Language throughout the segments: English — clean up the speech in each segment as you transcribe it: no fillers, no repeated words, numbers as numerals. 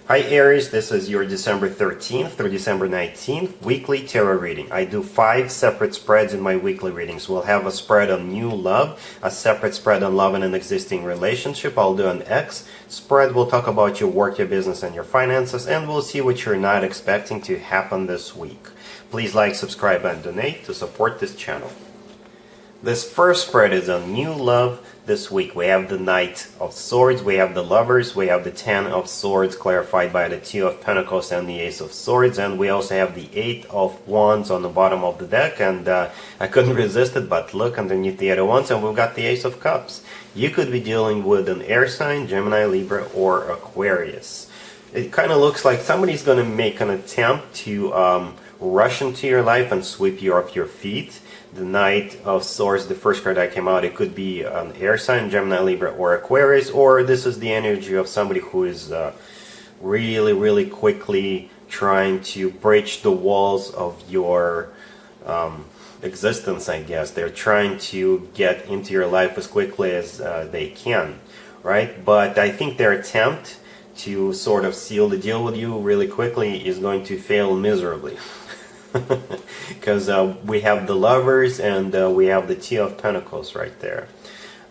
Hi Aries, this is your December 13th through December 19th weekly tarot reading. I do 5 separate spreads in my weekly readings. We'll have a spread on new love, a separate spread on love in an existing relationship. I'll do an X spread. We'll talk about your work, your business, and your finances, and we'll see what you're not expecting to happen this week. Please like, subscribe, and donate to support this channel. This first spread is on new love this week. We have the Knight of Swords, we have the Lovers, we have the Ten of Swords clarified by the Two of Pentacles and the Ace of Swords, and we also have the Eight of Wands on the bottom of the deck, and I couldn't resist it but look underneath the Eight of Wands and we've got the Ace of Cups. You could be dealing with an air sign, Gemini, Libra, or Aquarius. It kind of looks like somebody's going to make an attempt to rush into your life and sweep you off your feet. The Knight of Swords, the first card that came out, it could be an air sign, Gemini, Libra, or Aquarius, or this is the energy of somebody who is really quickly trying to breach the walls of your existence, I guess. They're trying to get into your life as quickly as they can, right? But I think their attempt to sort of seal the deal with you really quickly is going to fail miserably. Because we have the Lovers and we have the Two of Pentacles right there.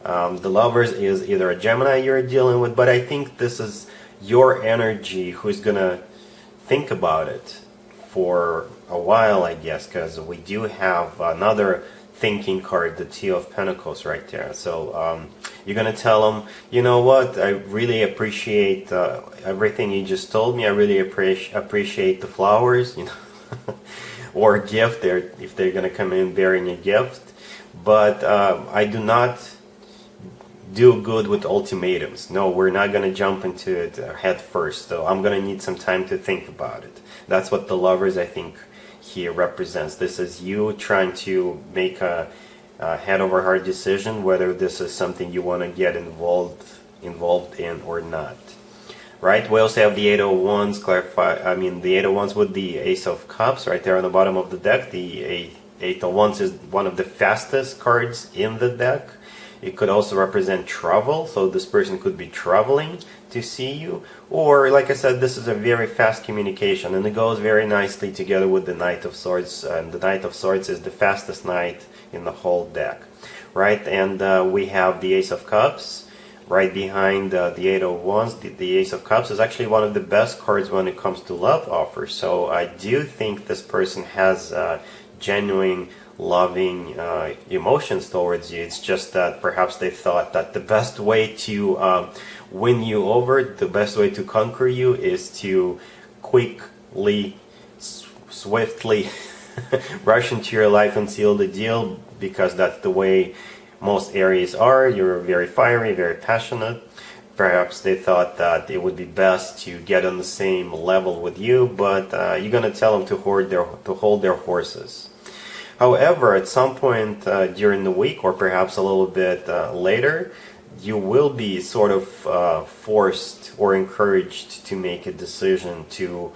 The Lovers is either a Gemini you're dealing with, but I think this is your energy who's gonna think about it for a while, I guess, because we do have another thinking card, the Two of Pentacles right there. So you're gonna tell them, you know what, I really appreciate everything you just told me. I really appreciate the flowers, you know. Or a gift, if they're going to come in bearing a gift. But I do not do good with ultimatums. No, we're not going to jump into it head first. So I'm going to need some time to think about it. That's what the Lovers, I think, here represents. This is you trying to make a head over heart decision whether this is something you want to get involved in or not. Right, we also have the Eight of Wands the Eight of Wands with the Ace of Cups right there on the bottom of the deck. The Eight of Wands is one of the fastest cards in the deck. It could also represent travel, so this person could be traveling to see you. Or, like I said, this is a very fast communication, and it goes very nicely together with the Knight of Swords. And the Knight of Swords is the fastest knight in the whole deck. Right, and we have the Ace of Cups. Right behind the Eight of Wands, the Ace of Cups is actually one of the best cards when it comes to love offers. So I do think this person has genuine loving emotions towards you. It's just that perhaps they thought that the best way to win you over, the best way to conquer you is to quickly, swiftly rush into your life and seal the deal, because that's the way most Aries are. You're very fiery, very passionate. Perhaps they thought that it would be best to get on the same level with you, but you're going to tell them to hold their horses. However, at some point during the week, or perhaps a little bit later, you will be sort of forced or encouraged to make a decision to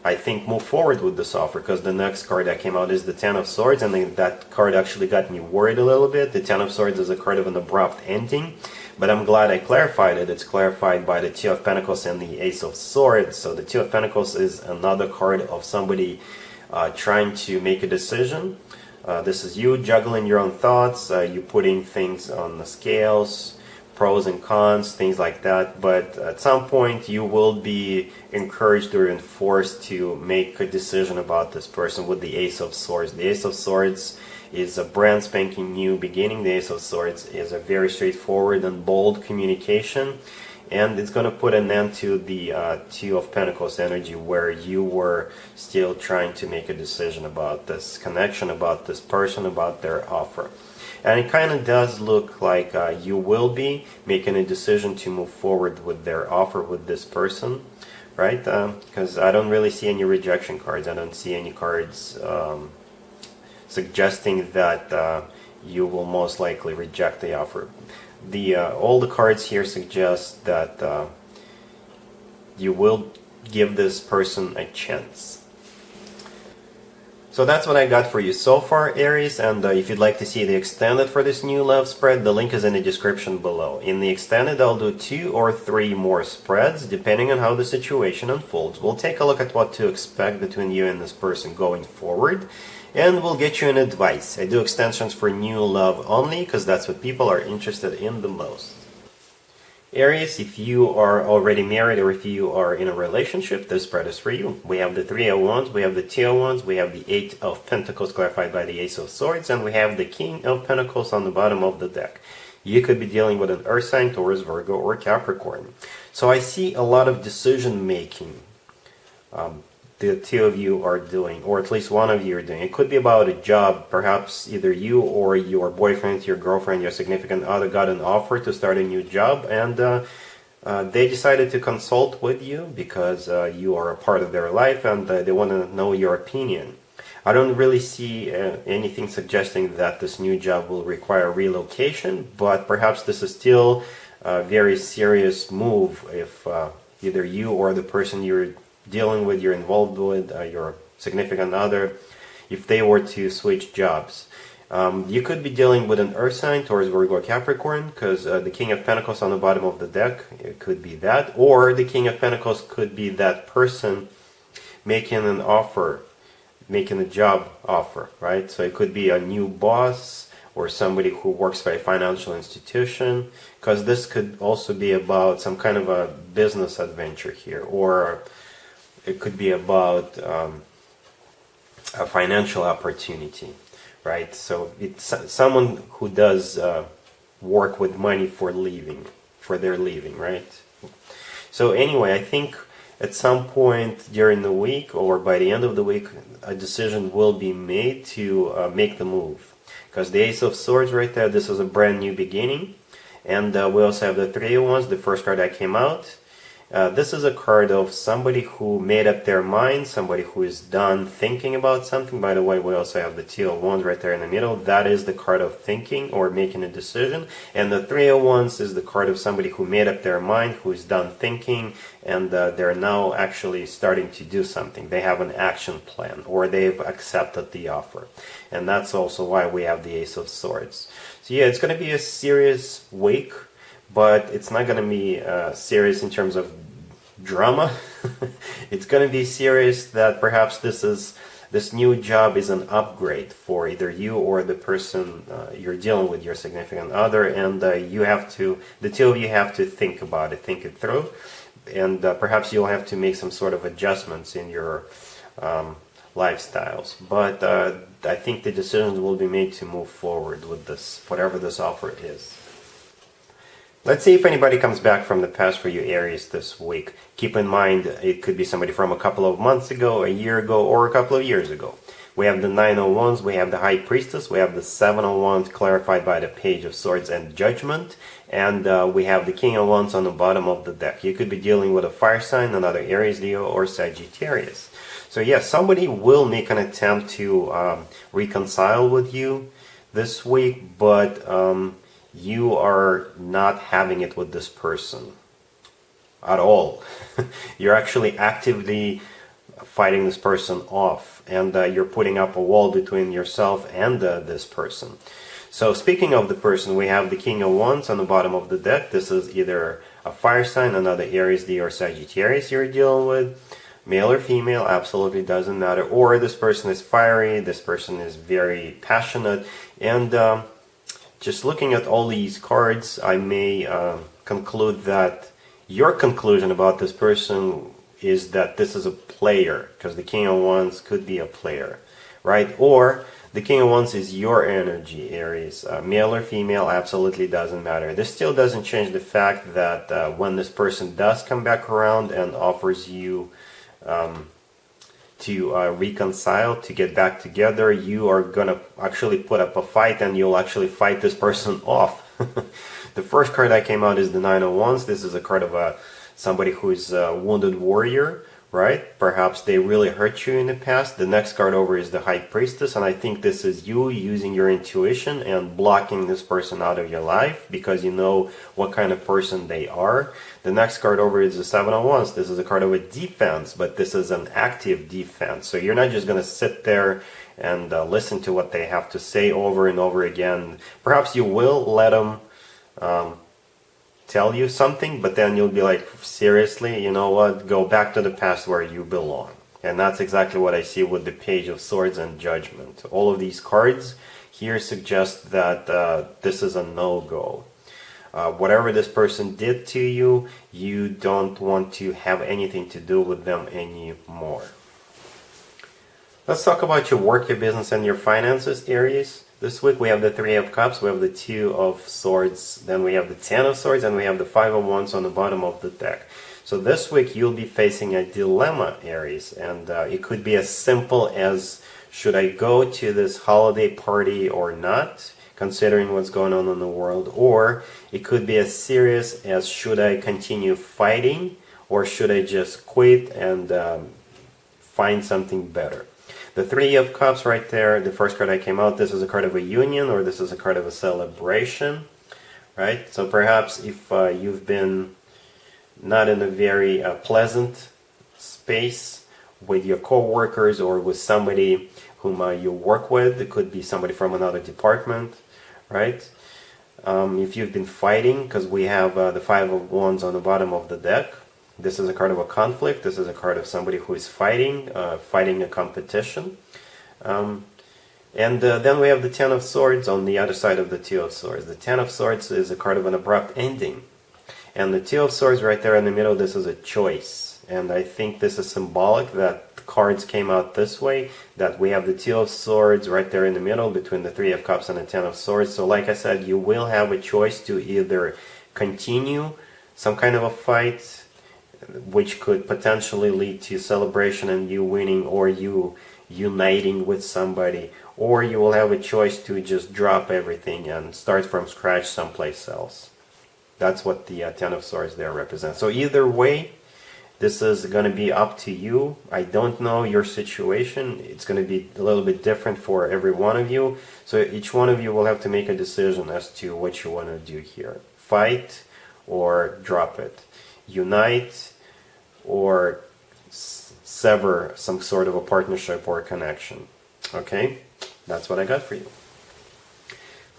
I think move forward with this offer, because the next card that came out is the Ten of Swords, and that card actually got me worried a little bit. The Ten of Swords is a card of an abrupt ending, but I'm glad I clarified it. It's clarified by the Two of Pentacles and the Ace of Swords. So the Two of Pentacles is another card of somebody trying to make a decision. This is you juggling your own thoughts, you putting things on the scales, pros and cons, things like that. But at some point you will be encouraged or enforced to make a decision about this person with the Ace of Swords. The Ace of Swords is a brand spanking new beginning. The Ace of Swords is a very straightforward and bold communication, and it's going to put an end to the Two of Pentacles energy, where you were still trying to make a decision about this connection, about this person, about their offer. And it kind of does look like you will be making a decision to move forward with their offer with this person, right? Because I don't really see any rejection cards. I don't see any cards suggesting that you will most likely reject the offer. All the cards here suggest that you will give this person a chance. So that's what I got for you so far, Aries, and if you'd like to see the extended for this new love spread, the link is in the description below. In the extended, I'll do 2 or 3 more spreads, depending on how the situation unfolds. We'll take a look at what to expect between you and this person going forward, and we'll get you an advice. I do extensions for new love only, because that's what people are interested in the most. Aries, if you are already married or if you are in a relationship, this spread is for you. We have the 3 of Wands, we have the 2 of Wands, we have the 8 of Pentacles clarified by the Ace of Swords, and we have the King of Pentacles on the bottom of the deck. You could be dealing with an Earth sign, Taurus, Virgo, or Capricorn. So I see a lot of decision making. The 2 of you are doing, or at least one of you are doing. It could be about a job. Perhaps either you or your boyfriend, your girlfriend, your significant other got an offer to start a new job, and they decided to consult with you because you are a part of their life, and they want to know your opinion. I don't really see anything suggesting that this new job will require relocation, but perhaps this is still a very serious move if either you or the person you're dealing with, you're involved with, your significant other, if they were to switch jobs. You could be dealing with an Earth sign, Taurus, Virgo, or Capricorn, because the King of Pentacles on the bottom of the deck, it could be that, or the King of Pentacles could be that person making an offer, making a job offer, right? So it could be a new boss or somebody who works for a financial institution, because this could also be about some kind of a business adventure here, or it could be about a financial opportunity, right? So it's someone who does work with money for their living, right? So anyway, I think at some point during the week or by the end of the week, a decision will be made to make the move. Because the Ace of Swords right there, this is a brand new beginning. And we also have the 3 of Wands, the first card that came out. This is a card of somebody who made up their mind, somebody who is done thinking about something. By the way, we also have the 2 of Wands right there in the middle. That is the card of thinking or making a decision. And the 3 of Wands is the card of somebody who made up their mind, who is done thinking, and they're now actually starting to do something. They have an action plan, or they've accepted the offer. And that's also why we have the Ace of Swords. So yeah, it's going to be a serious week, but it's not going to be serious in terms of drama. It's going to be serious that perhaps this new job is an upgrade for either you or the person you're dealing with, your significant other, and the 2 of you have to think about it, think it through, and perhaps you'll have to make some sort of adjustments in your lifestyles. But I think the decisions will be made to move forward with this, whatever this offer is. Let's see if anybody comes back from the past for you, Aries, this week. Keep in mind, it could be somebody from a couple of months ago, a year ago, or a couple of years ago. We have the 9 of Wands, we have the High Priestess, we have the 7 of Wands clarified by the Page of Swords and Judgment, and we have the King of Wands on the bottom of the deck. You could be dealing with a fire sign, another Aries, Leo, or Sagittarius. So yes, somebody will make an attempt to reconcile with you this week, but you are not having it with this person at all. You're actually actively fighting this person off, and you're putting up a wall between yourself and this person. So speaking of the person, we have the King of Wands on the bottom of the deck. This is either a fire sign, another Aries, Leo, or Sagittarius you're dealing with. Male or female, absolutely doesn't matter. Or this person is fiery, this person is very passionate, and just looking at all these cards, I may conclude that your conclusion about this person is that this is a player, because the King of Wands could be a player, right? Or the King of Wands is your energy, Aries. Male or female, absolutely doesn't matter. This still doesn't change the fact that when this person does come back around and offers you to reconcile, to get back together, you are gonna actually put up a fight, and you'll actually fight this person off. The first card that came out is the 9 of Wands. This is a card of somebody who is a wounded warrior, right? Perhaps they really hurt you in the past. The next card over is the High Priestess, and I think this is you using your intuition and blocking this person out of your life because you know what kind of person they are. The next card over is the Seven of Wands. This is a card of a defense, but this is an active defense. So you're not just going to sit there and listen to what they have to say over and over again. Perhaps you will let them tell you something, but then you'll be like, seriously, you know what, go back to the past where you belong. And that's exactly what I see with the Page of Swords and Judgment. All of these cards here suggest that this is a no-go. Whatever this person did to you, you don't want to have anything to do with them anymore. Let's talk about your work, your business, and your finances, Aries. This week we have the Three of Cups, we have the Two of Swords, then we have the Ten of Swords, and we have the Five of Wands on the bottom of the deck. So this week you'll be facing a dilemma, Aries, and it could be as simple as, should I go to this holiday party or not, considering what's going on in the world? Or it could be as serious as, should I continue fighting, or should I just quit and find something better? The Three of Cups right there, the first card that came out, this is a card of a union, or this is a card of a celebration, right? So perhaps if you've been not in a very pleasant space with your co-workers or with somebody whom you work with, it could be somebody from another department, right? If you've been fighting, because we have the Five of Wands on the bottom of the deck, this is a card of a conflict. This is a card of somebody who is fighting a competition. And then we have the Ten of Swords on the other side of the Two of Swords. The Ten of Swords is a card of an abrupt ending. And the Two of Swords right there in the middle, this is a choice. And I think this is symbolic that the cards came out this way, that we have the Two of Swords right there in the middle between the Three of Cups and the Ten of Swords. So like I said, you will have a choice to either continue some kind of a fight, which could potentially lead to celebration and you winning, or you uniting with somebody, or you will have a choice to just drop everything and start from scratch someplace else. That's what the Ten of Swords there represents. So either way, this is going to be up to you. I don't know your situation. It's going to be a little bit different for every one of you. So each one of you will have to make a decision as to what you want to do here. Fight or drop it. Unite or sever some sort of a partnership or a connection. Okay? That's what I got for you.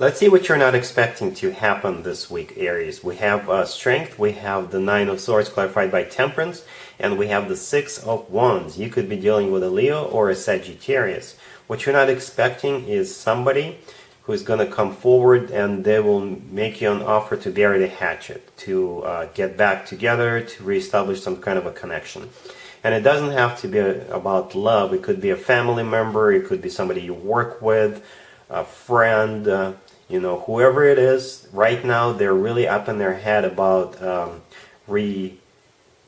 Let's see what you're not expecting to happen this week, Aries. We have Strength, we have the Nine of Swords clarified by Temperance, and we have the Six of Wands. You could be dealing with a Leo or a Sagittarius. What you're not expecting is somebody who's going to come forward and they will make you an offer to bury the hatchet, to get back together, to reestablish some kind of a connection. And it doesn't have to be about love. It could be a family member, it could be somebody you work with, a friend, you know, whoever it is. Right now they're really up in their head about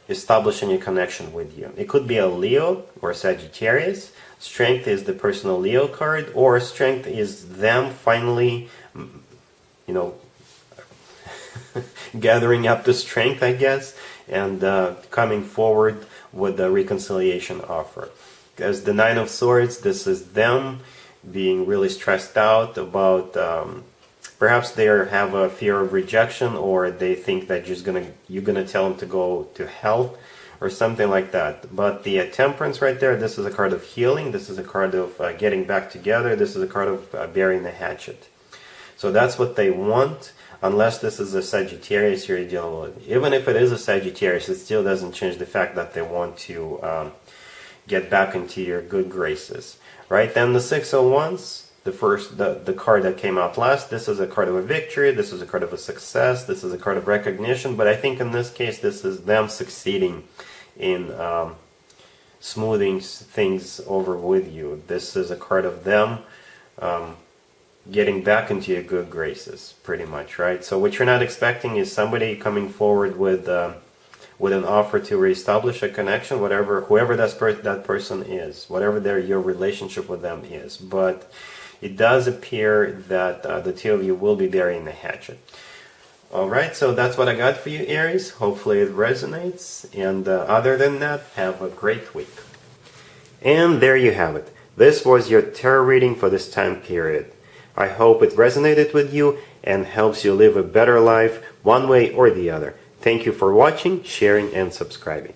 establishing a connection with you. It could be a Leo or Sagittarius. Strength is the personal Leo card, or Strength is them finally, you know, gathering up the strength, I guess, and coming forward with a reconciliation offer. Because the Nine of Swords, this is them being really stressed out about, perhaps they have a fear of rejection, or they think that you're gonna tell them to go to hell or something like that. But the Temperance right there, this is a card of healing, this is a card of getting back together, this is a card of burying the hatchet. So that's what they want, unless this is a Sagittarius you're dealing with. Even if it is a Sagittarius, it still doesn't change the fact that they want to get back into your good graces. Right, then the Six of Wands, the card that came out last, this is a card of a victory, this is a card of a success, this is a card of recognition, but I think in this case this is them succeeding in smoothing things over with you. This is a card of them getting back into your good graces, pretty much, right? So what you're not expecting is somebody coming forward with an offer to reestablish a connection, whoever that person is, whatever your relationship with them is. But it does appear that the two of you will be burying the hatchet. Alright, so that's what I got for you, Aries. Hopefully it resonates. And other than that, have a great week. And there you have it. This was your tarot reading for this time period. I hope it resonated with you and helps you live a better life one way or the other. Thank you for watching, sharing, and subscribing.